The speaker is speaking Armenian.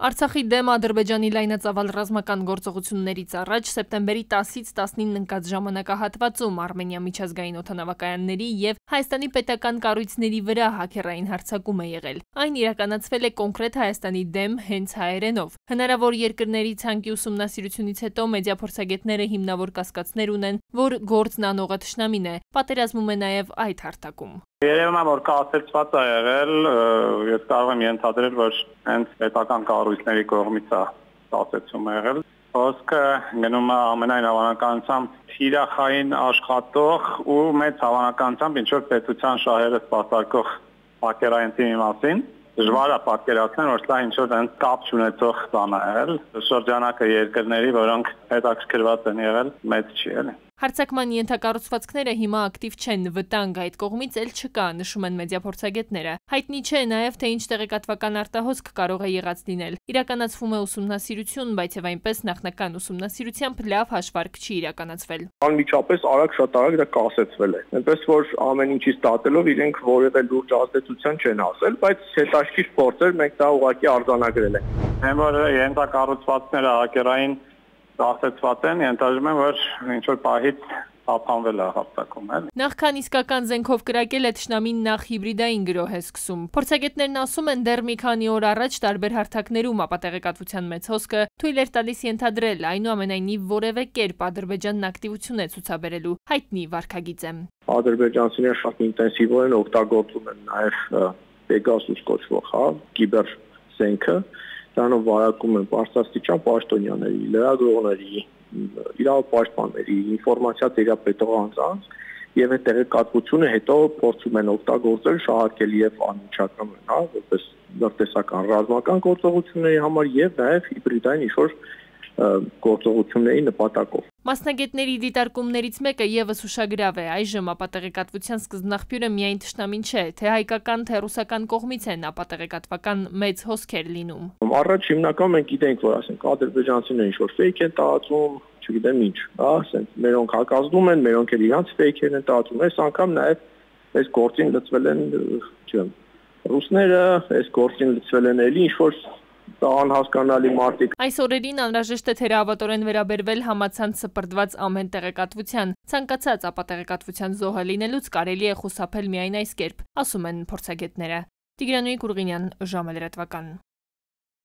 Արցախի դեմ Ադրբեջանի լայնածավալ ռազմական գործողություններից առաջ սեպտեմբերի 10-ից 19 ընկած ժամանակահատվածում Արմենիա միջազգային օդանավակայանների և Հայաստանի պետական կառույցների վրա հաքերային հարձակում է եղել։ Այն իրականացվել է կոնկրետ Հայաստանի դեմ հենց հայերենով։ Հնարավոր երկրների ցանկի ուսումնասիրությունից հետո մեդիափորձագետները հիմնավոր կասկածներ ունեն, որ գործն անողը թշնամին է, պատերազմում է նաև այդ հարթակում։ Երևում է, որ կասեցված է եղել, ես կարող եմ ենթադրել, որ հենց պետական կառույցների կողմից է կասեցում եղել։ Խոսքը գնում է ամենայն հավանականությամբ թիրախային աշխատող ու մեծ հավանականությամբ ինչ-որ պետության շահերը սպասարկող հակերային թիմի մասին։ Դժվար է պատկերացնել, որ սա ինչ-որ կապ չունեցող բան է եղել։ Շրջանակը երկրների, որոնք հետաքրքրված են եղել, մեծ չի եղել։ Հարձակման ենթակառուցվածքները հիմա ակտիվ չեն, վտանգ այդ կողմից էլ չկա, նշում են մեդիափորձագետները։ Հայտնի չէ նաև, թե ինչ տեղեկատվական արտահոսք կարող է եղած լինել։ Իրականացվում է ուսումնասիրություն, բայց եւ այնպես նախնական ուսումնասիրությամբ լավ հաշվարկ չի իրականացվել։ Անմիջապես շատ արագ դա կասեցվել է։ Այնպես որ ամեն ինչից դատելով իրենք որևէ լուրջ ազդեցություն չեն ասել, բայց հետաքրքիր փորձեր մենք դա ուղղակի արձանագրել ենք։ Հենց որ ենթակառուցվածքները հակերային կասեցված են, ենթադրում եմ, որ ինչ-որ պահից ապանվել է հաղթակում։ Նախքան իսկական զենքով կրակել է թշնամին նախ հիբրիդային գրոհ է սկսում։ Փորձագետներն ասում են, դեռ մի քանի օր առաջ տարբեր հարթակներում ապատեղեկատվության մեծ հոսքը թույլ էր տալիս ենթադրել, այնուամենայնիվ որևէ կերպ Ադրբեջանն ակտիվություն է ցուցաբերելու, հայտնի վարքագիծ է։ Ադրբեջանցիները շատ ինտենսիվորեն օգտագործում են նաև Pegasus կոչվող կիբեր զենքը, դրանով վարակում են բարձրաստիճան պաշտոնյաների, լրագրողների, իրավապաշտպանների, ինֆորմացիա տիրապետող անձանց եւ այդ տեղեկատվությունը հետո փորձում են օգտագործել շահարկել եւ անմիջական, որպես լրտեսական ռազմական գործողությունների համար եւ նաեւ հիբրիդային ինչ-որ գործողությունների նպատակով։ Մասնագետների դիտարկումներից մեկը եւս ուշագրավ է։ Այժմ ապատեղեկատվության սկզբնաղբյուրը միայն թշնամին չէ, թե հայկական, թե ռուսական կողմից են ապատեղեկատվական մեծ հոսքեր լինում։ Առաջ հիմնական մենք գիտենք, որ ասենք ադրբեջանցիները ինչ-որ ֆեյք են տարածում, չգիտեմ ինչ, ասենք մերոնք հակազդում են, մերոնք էլ իրանց ֆեյքերն են տարածում։ Այս անգամ նաեւ այս գործին լծվել են, չգիտեմ, ռուսները, այս գործին լծվել են էլի ինչ-որ անհասկանալի մարդիկ։ Այս օրերին անհրաժեշտ է թերահավատորեն վերաբերվել համացանց սպրդված ամեն տեղեկատվության։ Ցանկացած ապատեղեկատվության զոհը լինելուց կարելի է խուսափել միայն այս կերպ, ասում են փորձագետները։ Տիգրան Կուրգինյան, ժամը լրատվական։